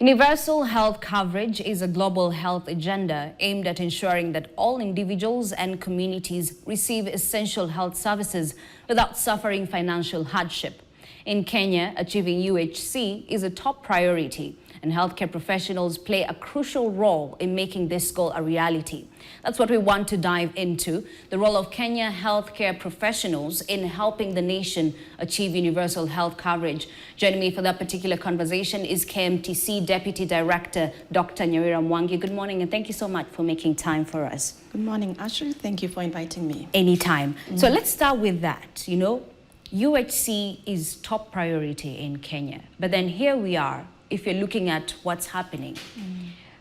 Universal health coverage is a global health agenda aimed at ensuring that all individuals and communities receive essential health services without suffering financial hardship. In Kenya, achieving UHC is a top priority, and healthcare professionals play a crucial role in making this goal a reality. That's what we want to dive into, the role of Kenya healthcare professionals in helping the nation achieve universal health coverage. Joining me for that particular conversation is KMTC Deputy Director, Dr. Nyawira Mwangi. Good morning, and thank you so much for making time for us. Good morning, Ashley. Thank you for inviting me. Anytime. So let's start with that. UHC is top priority in Kenya, but then here we are. If you're looking at what's happening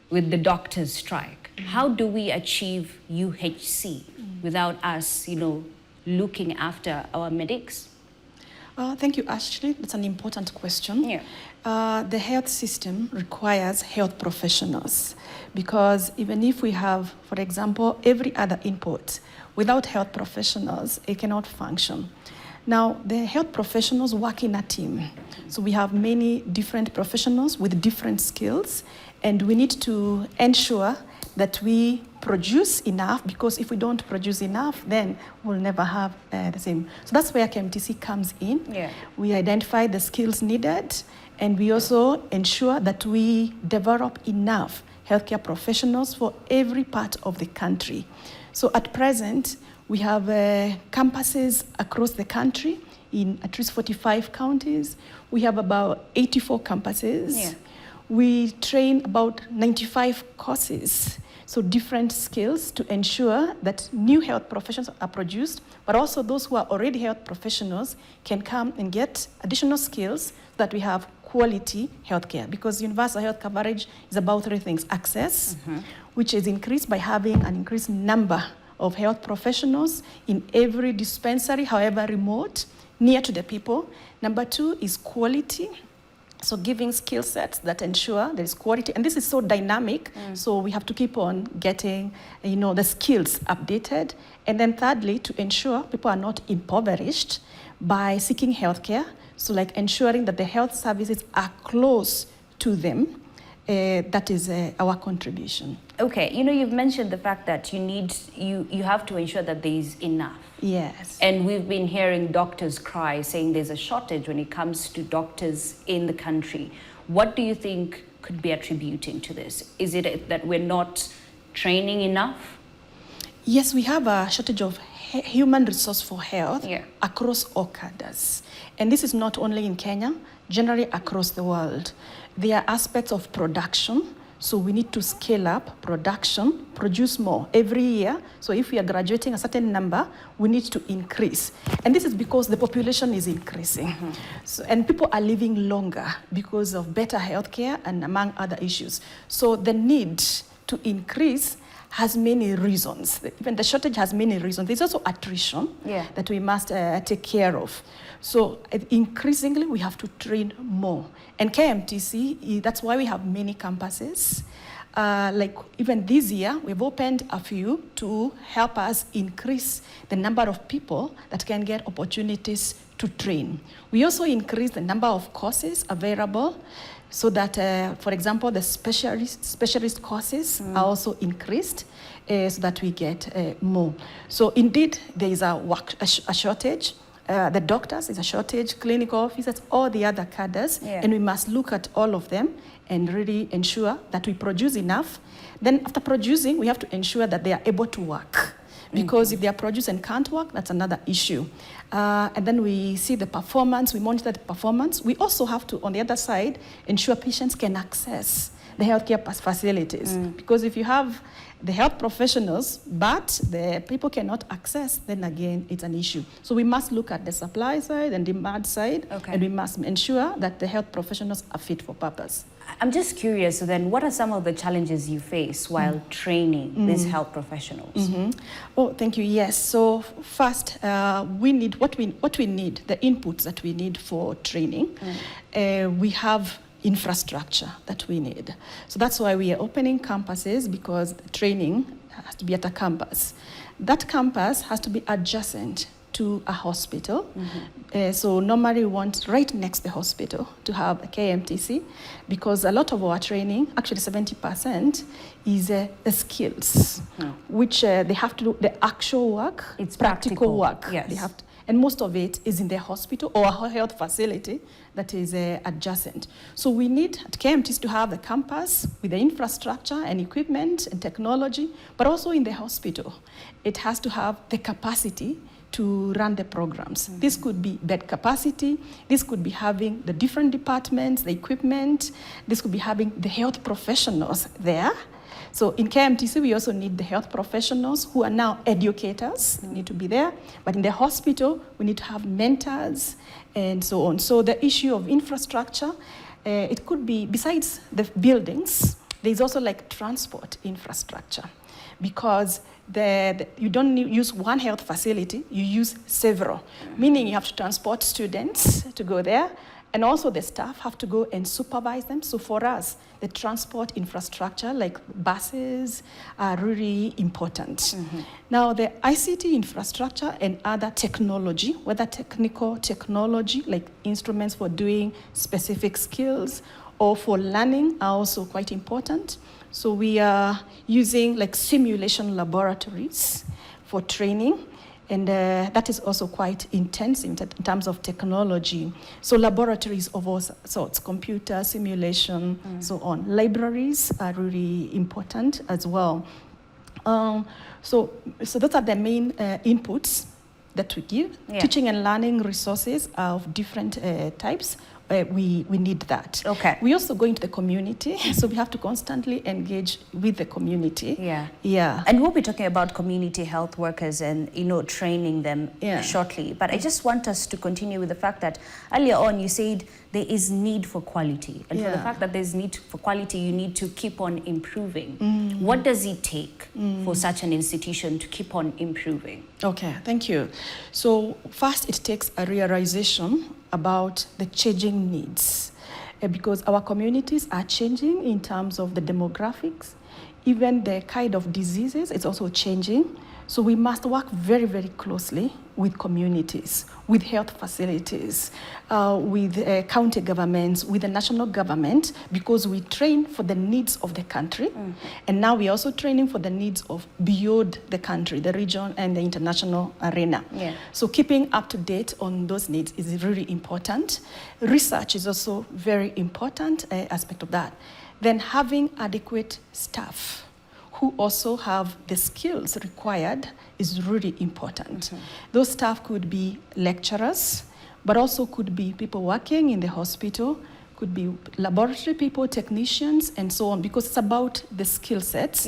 with the doctors' strike, how do we achieve UHC without us, looking after our medics? Thank you, Ashley. That's an important question. Yeah. The health system requires health professionals because even if we have, for example, every other input, without health professionals, it cannot function. Now, the health professionals work in a team. So we have many different professionals with different skills, and we need to ensure that we produce enough, because if we don't produce enough, then we'll never have the same. So that's where KMTC comes in. Yeah. We identify the skills needed, and we also ensure that we develop enough healthcare professionals for every part of the country. So at present, we have campuses across the country in at least 45 counties. We have about 84 campuses. Yeah. We train about 95 courses, so different skills to ensure that new health professions are produced, but also those who are already health professionals can come and get additional skills so that we have quality healthcare, because universal health coverage is about three things: access, which is increased by having an increased number of health professionals in every dispensary, however remote, near to the people. Number two is quality, so giving skill sets that ensure there is quality. And this is so dynamic, so we have to keep on getting the skills updated. And then thirdly, to ensure people are not impoverished by seeking healthcare, so like ensuring that the health services are close to them. That is our contribution. Okay, you've mentioned the fact that you have to ensure that there is enough. Yes. And we've been hearing doctors cry, saying there's a shortage when it comes to doctors in the country. What do you think could be attributing to this? Is it that we're not training enough? Yes, we have a shortage of human resource for health across all cadres. And this is not only in Kenya, generally across the world. There are aspects of production, so we need to scale up production, produce more every year. So if we are graduating a certain number, we need to increase. And this is because the population is increasing. So, and people are living longer because of better healthcare and among other issues. So the need to increase has many reasons. Even the shortage has many reasons. There's also attrition that we must take care of. So increasingly, we have to train more. And KMTC, that's why we have many campuses. Like even this year, we've opened a few to help us increase the number of people that can get opportunities to train. We also increase the number of courses available, so that, for example, the specialist courses are also increased, so that we get more. So indeed, there is a shortage. The doctors is a shortage, clinical officers, all the other cadres, and we must look at all of them and really ensure that we produce enough. Then after producing, we have to ensure that they are able to work. Because if they are produced and can't work, that's another issue. And then we see the performance, we monitor the performance. We also have to, on the other side, ensure patients can access the healthcare facilities. Because if you have the health professionals, but the people cannot access, then again, it's an issue. So we must look at the supply side and demand side, and we must ensure that the health professionals are fit for purpose. I'm just curious, so then what are some of the challenges you face while training these health professionals? Oh, thank you. Yes. So first, we need what we need, the inputs that we need for training. We have infrastructure that we need. So that's why we are opening campuses, because training has to be at a campus. That campus has to be adjacent to a hospital. So normally we want right next to the hospital to have a KMTC, because a lot of our training, actually 70%, is the skills, which they have to do the actual work. It's practical work. Yes. They have to, and most of it is in the hospital or a health facility that is adjacent. So we need at KMTs to have the campus with the infrastructure and equipment and technology, but also in the hospital. It has to have the capacity to run the programs. This could be bed capacity, this could be having the different departments, the equipment, this could be having the health professionals there. So in KMTC, we also need the health professionals who are now educators, need to be there. But in the hospital, we need to have mentors and so on. So the issue of infrastructure, it could be, besides the buildings, there's also like transport infrastructure, because you don't use one health facility, you use several, meaning you have to transport students to go there, and also the staff have to go and supervise them. So for us, the transport infrastructure, like buses, are really important. Now, the ICT infrastructure and other technology, whether technical technology, like instruments for doing specific skills or for learning, are also quite important. So we are using like simulation laboratories for training, and that is also quite intense in terms of technology. So laboratories of all sorts, computer, simulation, so on. Libraries are really important as well. So those are the main inputs that we give. Teaching and learning resources are of different types. We need that. Okay. We also go into the community, so we have to constantly engage with the community. Yeah. And we'll be talking about community health workers and, training them shortly. But I just want us to continue with the fact that earlier on you said there is need for quality. And for the fact that there's need for quality, you need to keep on improving. What does it take for such an institution to keep on improving? Okay, thank you. So first, it takes a realization about the changing needs, because our communities are changing in terms of the demographics. Even the kind of diseases is also changing. So we must work very, very closely with communities, with health facilities, with county governments, with the national government, because we train for the needs of the country. And now we're also training for the needs of beyond the country, the region and the international arena. So keeping up to date on those needs is really important. Research is also very important aspect of that. Then having adequate staff who also have the skills required is really important. Those staff could be lecturers, but also could be people working in the hospital, could be laboratory people, technicians, and so on, because it's about the skill sets.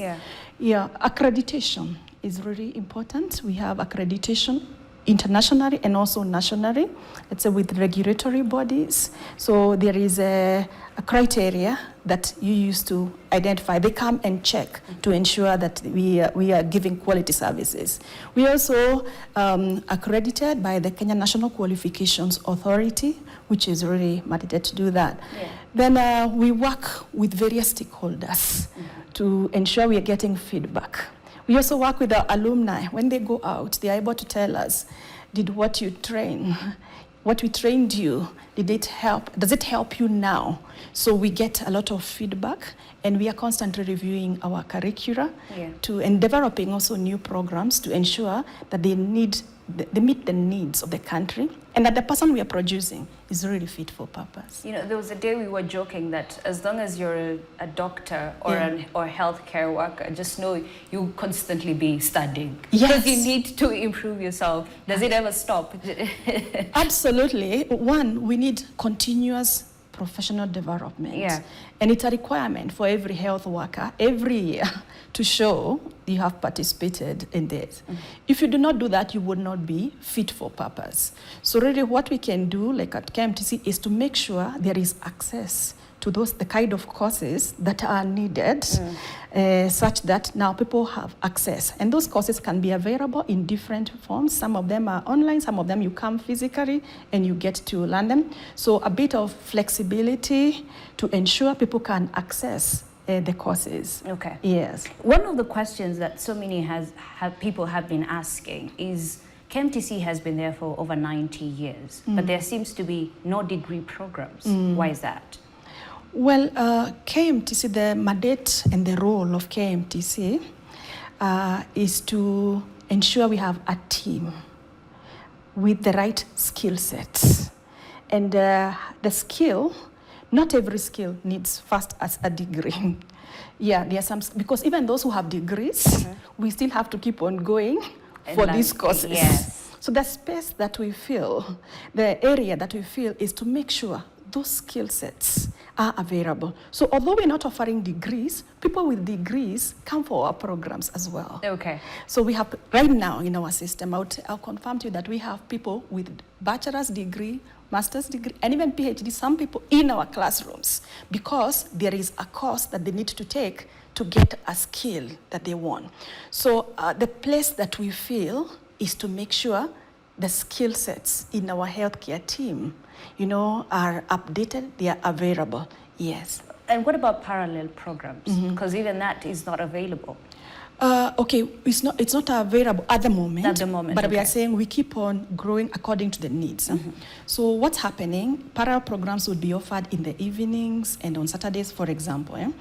Accreditation is really important. We have accreditation internationally and also nationally, let's say with regulatory bodies. So there is a criteria that you use to identify. They come and check to ensure that we are giving quality services. We also accredited by the Kenya National Qualifications Authority, which is really mandated to do that. Then we work with various stakeholders to ensure we are getting feedback. We also work with our alumni. When they go out, they are able to tell us, did what you train, what we trained you, did it help? Does it help you now? So we get a lot of feedback, and we are constantly reviewing our curricula and developing also new programs to ensure that they meet the needs of the country, and that the person we are producing is really fit for purpose. There was a day we were joking that as long as you're a doctor or a healthcare worker, just know you constantly be studying. Because you need to improve yourself. Does it ever stop? Absolutely. One, we need continuous professional development. And it's a requirement for every health worker every year to show you have participated in this. If you do not do that, you would not be fit for purpose. So really what we can do, like at KMTC, is to make sure there is access to the kind of courses that are needed, such that now people have access. And those courses can be available in different forms. Some of them are online, some of them you come physically and you get to learn them. So a bit of flexibility to ensure people can access the courses. Okay. Yes. One of the questions that so many people have been asking is KMTC has been there for over 90 years, but there seems to be no degree programs. Why is that? Well, KMTC, the mandate and the role of KMTC is to ensure we have a team with the right skill sets. And the skill, not every skill needs first as a degree. Yeah, there are some, because even those who have degrees, we still have to keep on going for these courses. Yes. So the space that we feel, the area that we feel is to make sure those skill sets are available. So although we're not offering degrees, people with degrees come for our programs as well. Okay. So we have, right now in our system, I'll confirm to you that we have people with bachelor's degree, master's degree, and even PhD, some people in our classrooms, because there is a course that they need to take to get a skill that they want. So the place that we feel is to make sure the skill sets in our healthcare team, are updated, they are available. Yes. And what about parallel programs? Because even that is not available. Okay, it's not available at the moment. At the moment, but we are saying we keep on growing according to the needs. So what's happening? Parallel programs would be offered in the evenings and on Saturdays, for example.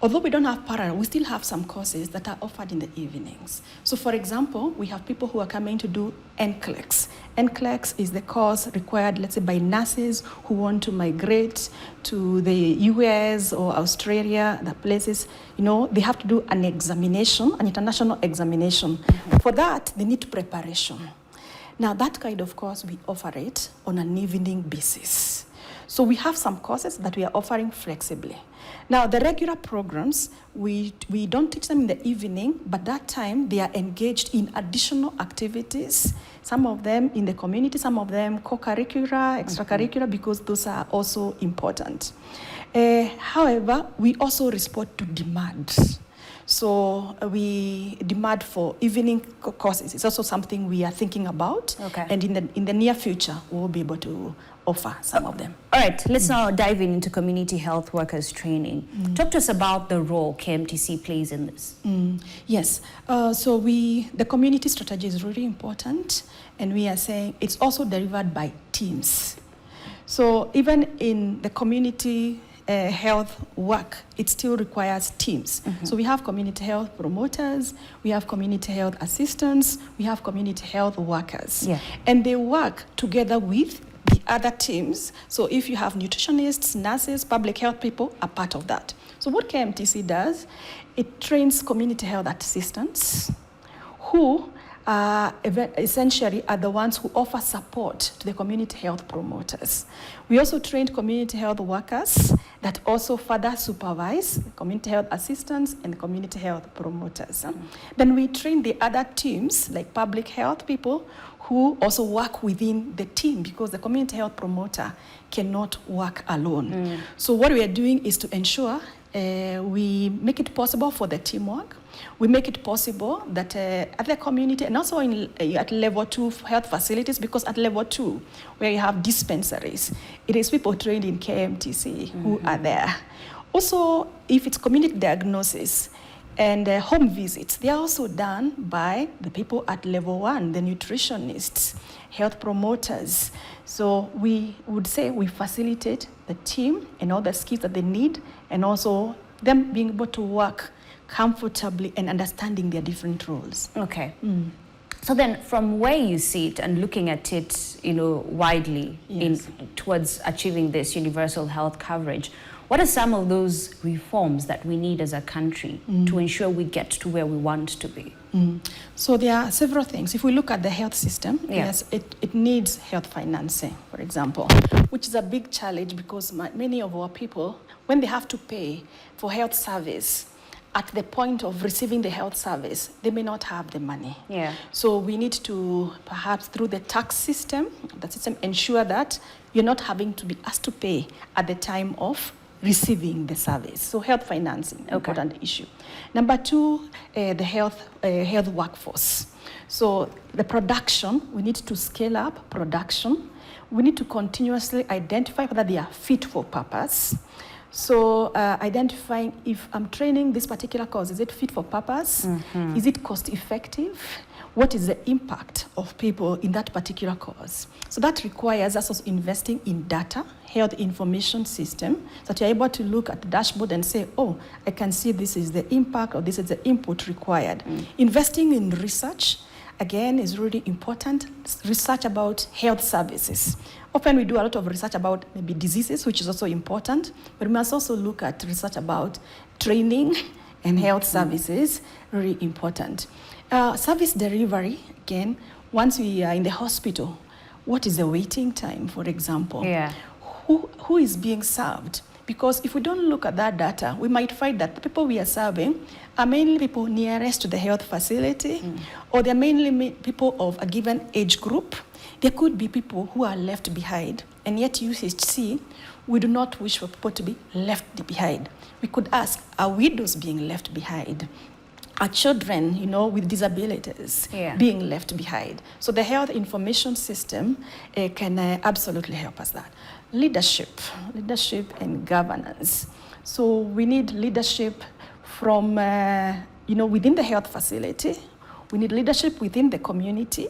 Although we don't have parallel, we still have some courses that are offered in the evenings. So for example, we have people who are coming to do NCLEX. NCLEX is the course required, let's say, by nurses who want to migrate to the US or Australia, the places, they have to do an examination, an international examination. For that, they need preparation. Now, that kind of course, we offer it on an evening basis. So we have some courses that we are offering flexibly. Now, the regular programs, we don't teach them in the evening, but that time they are engaged in additional activities, some of them in the community, some of them co-curricular, extracurricular, because those are also important. However, we also respond to demand. So we demand for evening courses. It's also something we are thinking about. Okay. And in the near future, we'll be able to offer some of them. All right, let's now dive into community health workers training. Talk to us about the role KMTC plays in this. Yes, so the community strategy is really important, and we are saying it's also delivered by teams. So even in the community health work, it still requires teams. So we have community health promoters, we have community health assistants, we have community health workers. Yeah. And they work together with the other teams. So if you have nutritionists, nurses, public health people are part of that. So what KMTC does, it trains community health assistants who essentially are the ones who offer support to the community health promoters. We also trained community health workers that also further supervise the community health assistants and the community health promoters. Then we train the other teams, like public health people, who also work within the team, because the community health promoter cannot work alone. So what we are doing is to ensure we make it possible for the teamwork. We make it possible that at the community and also at level 2 health facilities, because at level 2, where you have dispensaries, it is people trained in KMTC who are there. Also, if it's community diagnosis and home visits, they are also done by the people at level 1, the nutritionists, health promoters. So we would say we facilitate the team and all the skills that they need, and also them being able to work comfortably and understanding their different roles. Okay. So then, from where you see it and looking at it, widely towards achieving this universal health coverage, what are some of those reforms that we need as a country to ensure we get to where we want to be? So there are several things. If we look at the health system, yes, it needs health financing, for example, which is a big challenge, because many of our people, when they have to pay for health service, at the point of receiving the health service, they may not have the money. Yeah. So we need to, perhaps through the tax system, ensure that you're not having to be asked to pay at the time of receiving the service. So health financing, important issue. Number 2, the health workforce. So the production, we need to scale up production. We need to continuously identify whether they are fit for purpose. So identifying if I'm training this particular course, is it fit for purpose? Is it cost effective? what is the impact of people in that particular cause. So that requires us also investing in data, health information system, so that you're able to look at the dashboard and say, oh, I can see this is the impact or this is the input required. Investing in research, again, is really important. Research about health services. Often we do a lot of research about maybe diseases, which is also important, but we must also look at research about training and health services, really important. Service delivery, again, once we are in the hospital, what is the waiting time, for example? Yeah. Who is being served? Because if we don't look at that data, we might find that the people we are serving are mainly people nearest to the health facility, or they're mainly people of a given age group. There could be people who are left behind, and yet UHC, we do not wish for people to be left behind. We could ask, are widows being left behind? Are children, with disabilities being left behind? So the health information system can absolutely help us that. Leadership and governance. So we need leadership from, within the health facility. We need leadership within the community.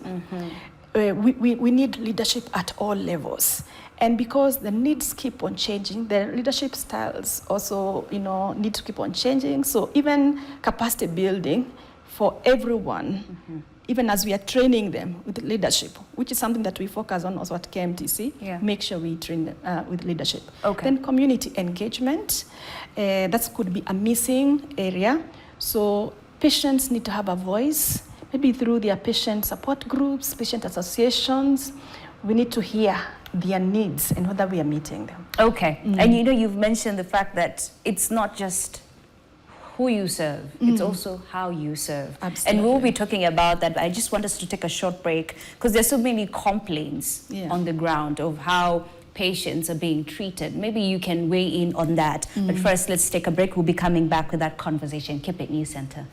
We need leadership at all levels. And because the needs keep on changing, the leadership styles also, need to keep on changing. So even capacity building for everyone, even as we are training them with leadership, which is something that we focus on also at KMTC, make sure we train them with leadership. Okay. Then community engagement, that could be a missing area. So patients need to have a voice, maybe through their patient support groups, patient associations. We need to hear their needs and whether we are meeting them. Okay. And you've mentioned the fact that it's not just who you serve, it's also how you serve. Absolutely. And we'll be talking about that. I just want us to take a short break because there's so many complaints on the ground of how patients are being treated. Maybe you can weigh in on that. But first, let's take a break. We'll be coming back with that conversation. Keep it News Center.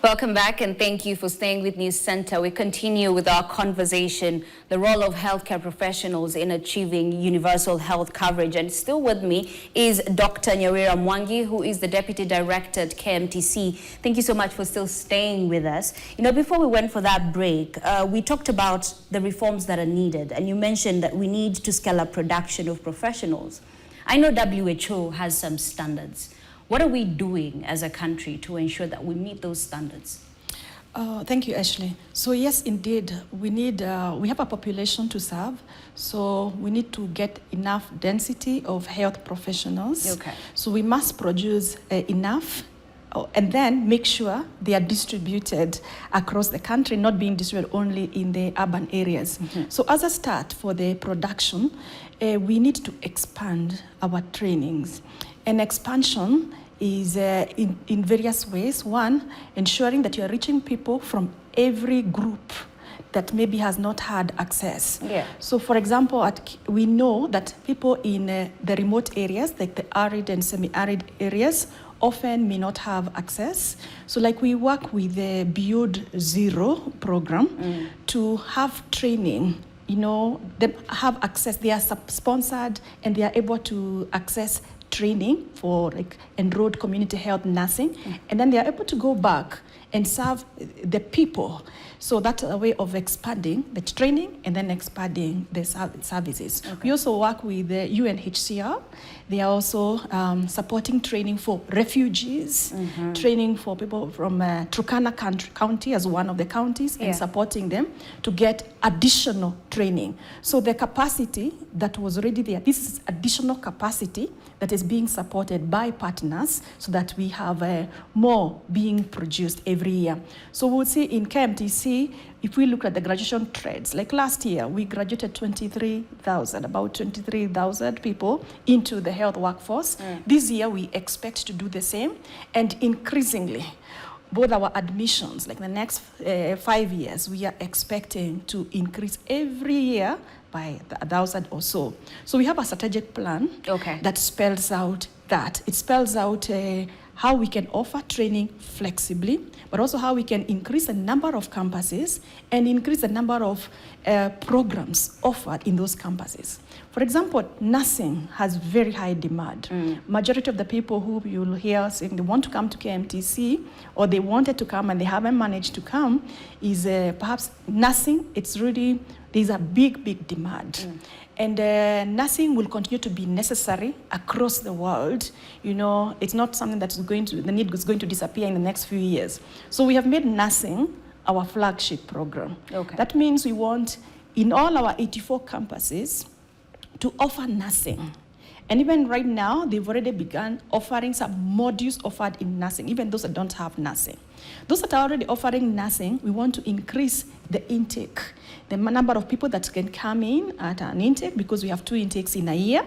Welcome back and thank you for staying with News Center. We continue with our conversation, the role of healthcare professionals in achieving universal health coverage. And still with me is Dr. Nyawira Mwangi, who is the Deputy Director at KMTC. Thank you so much for still staying with us. Before we went for that break, we talked about the reforms that are needed. And you mentioned that we need to scale up production of professionals. I know WHO has some standards. What are we doing as a country to ensure that we meet those standards? Thank you, Ashley. So yes, indeed, we have a population to serve, so we need to get enough density of health professionals. Okay. So we must produce enough and then make sure they are distributed across the country, not being distributed only in the urban areas. So as a start for the production, we need to expand our trainings. And expansion is in various ways. One, ensuring that you are reaching people from every group that maybe has not had access. Yeah. So for example, we know that people in the remote areas, like the arid and semi-arid areas, often may not have access. So like we work with the Build Zero program to have training, they have access, they are sponsored and they are able to access training for like enrolled community health nursing, and then they are able to go back and serve the people. So that's a way of expanding the training and then expanding the services. Okay. We also work with the UNHCR. They are also supporting training for refugees, training for people from Turkana County as one of the counties, and supporting them to get additional training. So the capacity that was already there, this is additional capacity that is being supported by partners so that we have more being produced every year. So we'll see in KMTC, if we look at the graduation trends, like last year, we graduated about 23,000 people into the health workforce. This year, we expect to do the same, and increasingly, both our admissions, like the next 5 years, we are expecting to increase every year by 1,000 or so. So we have a strategic plan that spells out that. It spells out how we can offer training flexibly, but also how we can increase the number of campuses and increase the number of programs offered in those campuses. For example, nursing has very high demand. Majority of the people who you'll hear saying they want to come to KMTC or they wanted to come and they haven't managed to come is perhaps nursing. It's really, there's a big demand. And nursing will continue to be necessary across the world. You know, it's not something that's going to, the need is going to disappear in the next few years. So we have made nursing our flagship program. Okay. That means we want, in all our 84 campuses, to offer nursing. And even right now, they've already begun offering some modules offered in nursing, even those that don't have nursing. Those that are already offering nursing, we want to increase the intake, the number of people that can come in at an intake, because we have 2 intakes in a year,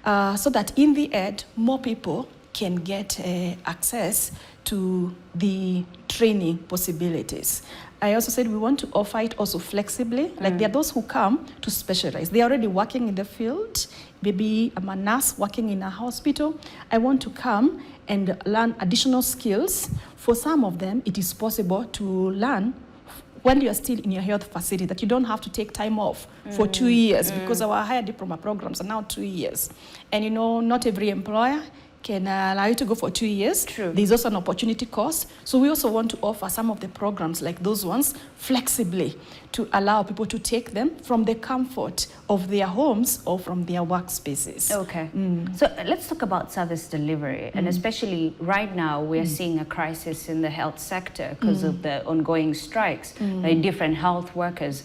so that in the end, more people can get access to the training possibilities. I also said we want to offer it also flexibly. Like there are those who come to specialize. They're already working in the field. Maybe I'm a nurse working in a hospital. I want to come and learn additional skills. For some of them, it is possible to learn when you're still in your health facility, that you don't have to take time off for 2 years, because our higher diploma programs are now 2 years. And you know, not every employer can allow you to go for 2 years. True. There's also an opportunity cost. So we also want to offer some of the programs like those ones flexibly to allow people to take them from the comfort of their homes or from their workspaces. Okay. So let's talk about service delivery. And especially right now, we're seeing a crisis in the health sector because of the ongoing strikes by different health workers.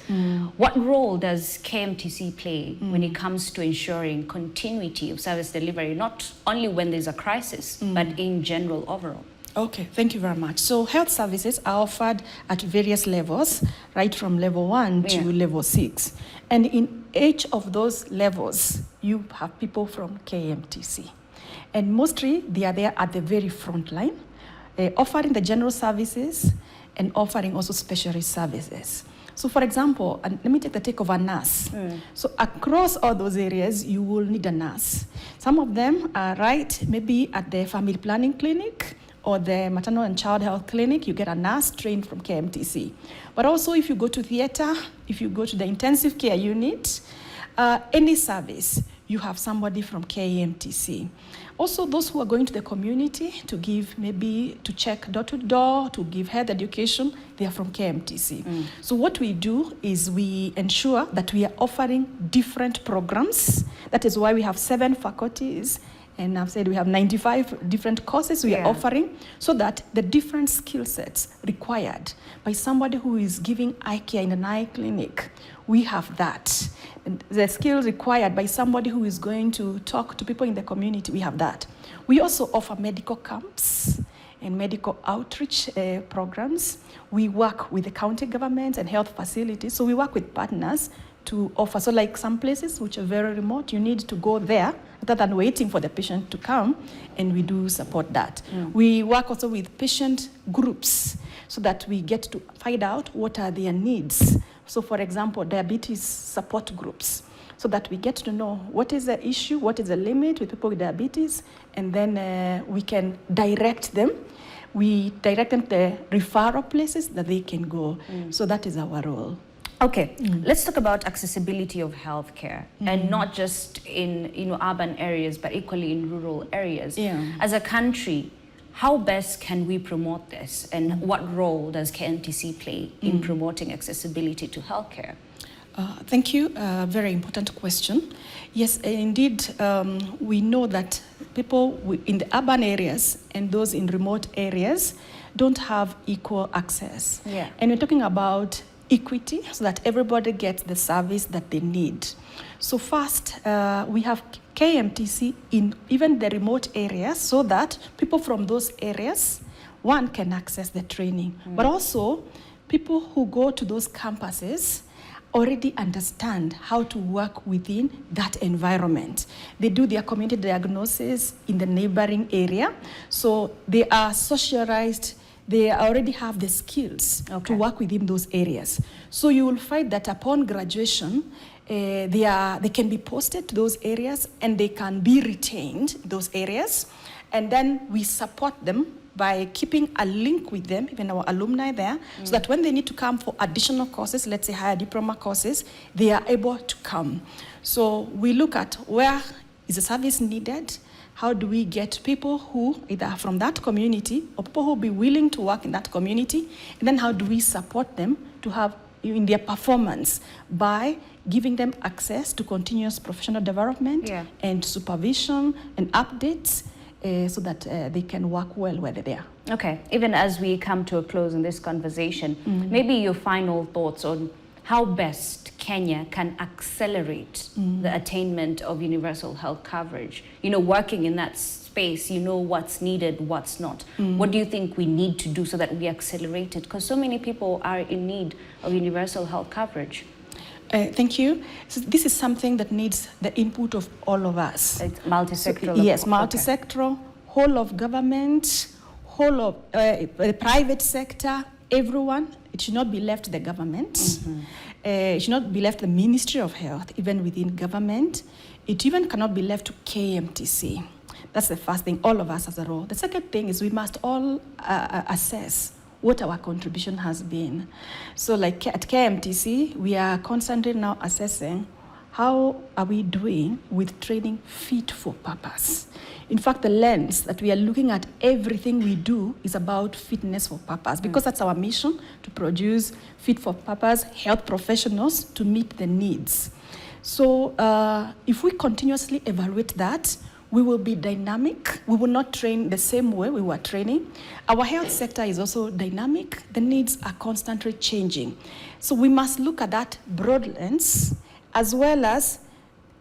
What role does KMTC play when it comes to ensuring continuity of service delivery, not only when there's a crisis, but in general overall? Okay, thank you very much. So health services are offered at various levels, right from level 1 to level 6. And in each of those levels, you have people from KMTC. And mostly, they are there at the very front line, offering the general services and offering also specialist services. So for example, let me take of a nurse. So across all those areas, you will need a nurse. Some of them are right, maybe at the family planning clinic or the maternal and child health clinic, you get a nurse trained from KMTC. But also if you go to theater, if you go to the intensive care unit, any service, you have somebody from KMTC. Also, those who are going to the community to give, maybe to check door to door, to give health education, they are from KMTC. So what we do is we ensure that we are offering different programs. That is why we have 7 faculties. And I've said we have 95 different courses we are offering, so that the different skill sets required by somebody who is giving eye care in an eye clinic, we have that. And the skills required by somebody who is going to talk to people in the community, we have that. We also offer medical camps and medical outreach programs. We work with the county governments and health facilities, so we work with partners to offer. So like some places which are very remote, you need to go there rather than waiting for the patient to come, and we do support that. We work also with patient groups so that we get to find out what are their needs. So for example, diabetes support groups, so that we get to know what is the issue, what is the limit with people with diabetes, and then we can direct them. We direct them to the referral places that they can go. So that is our role. Okay, let's talk about accessibility of healthcare, and not just in urban areas, but equally in rural areas. As a country, how best can we promote this, and what role does KMTC play in promoting accessibility to healthcare? Thank you. Very important question. Yes, indeed, we know that people in the urban areas and those in remote areas don't have equal access. And we're talking about equity, so that everybody gets the service that they need. So first, we have KMTC in even the remote areas, so that people from those areas, one, can access the training, but also people who go to those campuses already understand how to work within that environment. They do their community diagnosis in the neighboring area, so they are socialized. They already have the skills to work within those areas. So you will find that upon graduation, they can be posted to those areas, and they can be retained those areas. and then we support them by keeping a link with them, even our alumni there, so that when they need to come for additional courses, let's say higher diploma courses, they are able to come. So we look at where is the service needed, how do we get people who either from that community or people who will be willing to work in that community, and then how do we support them to have in their performance by giving them access to continuous professional development and supervision and updates so that they can work well where they're there. Okay, even as we come to a close in this conversation, maybe your final thoughts on how best Kenya can accelerate the attainment of universal health coverage. You know, working in that space, you know what's needed, what's not. What do you think we need to do so that we accelerate it? Because so many people are in need of universal health coverage. Thank you. So this is something that needs the input of all of us. It's multi-sectoral. So, yes, multi-sectoral, whole of government, whole of the private sector, everyone. It should not be left to the government. It should not be left to the Ministry of Health, even within government. It even cannot be left to KMTC. That's the first thing, all of us as a role. The second thing is we must all assess what our contribution has been. So like at KMTC, we are constantly now assessing how are we doing with training fit for purpose. In fact, the lens that we are looking at everything we do is about fitness for purpose, because that's our mission, to produce fit for purpose health professionals to meet the needs. So if we continuously evaluate that, we will be dynamic. We will not train the same way we were training. Our health sector is also dynamic. The needs are constantly changing. So we must look at that broad lens, as well as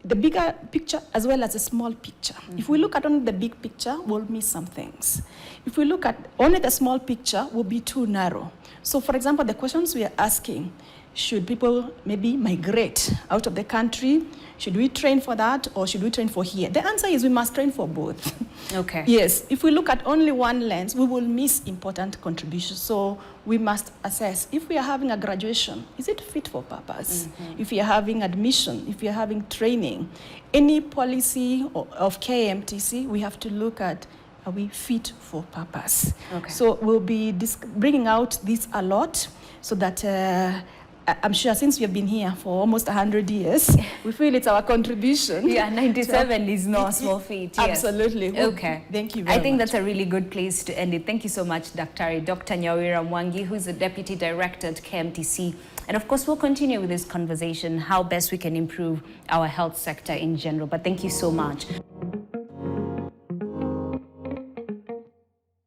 the bigger picture, as well as the small picture. If we look at only the big picture, we'll miss some things. If we look at only the small picture, we'll be too narrow. So for example, the questions we are asking, should people maybe migrate out of the country? Should we train for that, or should we train for here? The answer is we must train for both. Okay. Yes, if we look at only one lens, we will miss important contributions. So we must assess, if we are having a graduation, is it fit for purpose? If we are having admission, if we are having training, any policy of KMTC, we have to look at, are we fit for purpose? Okay. So we'll be bringing out this a lot, so that I'm sure since we have been here for almost 100 years, we feel it's our contribution. Yeah, 97 is no small feat. Yes. Absolutely. Okay. Thank you very much. I think that's a really good place to end it. Thank you so much, Dr. Nyawira Mwangi, who is the Deputy Director at KMTC. And of course, we'll continue with this conversation, how best we can improve our health sector in general. But thank you so much.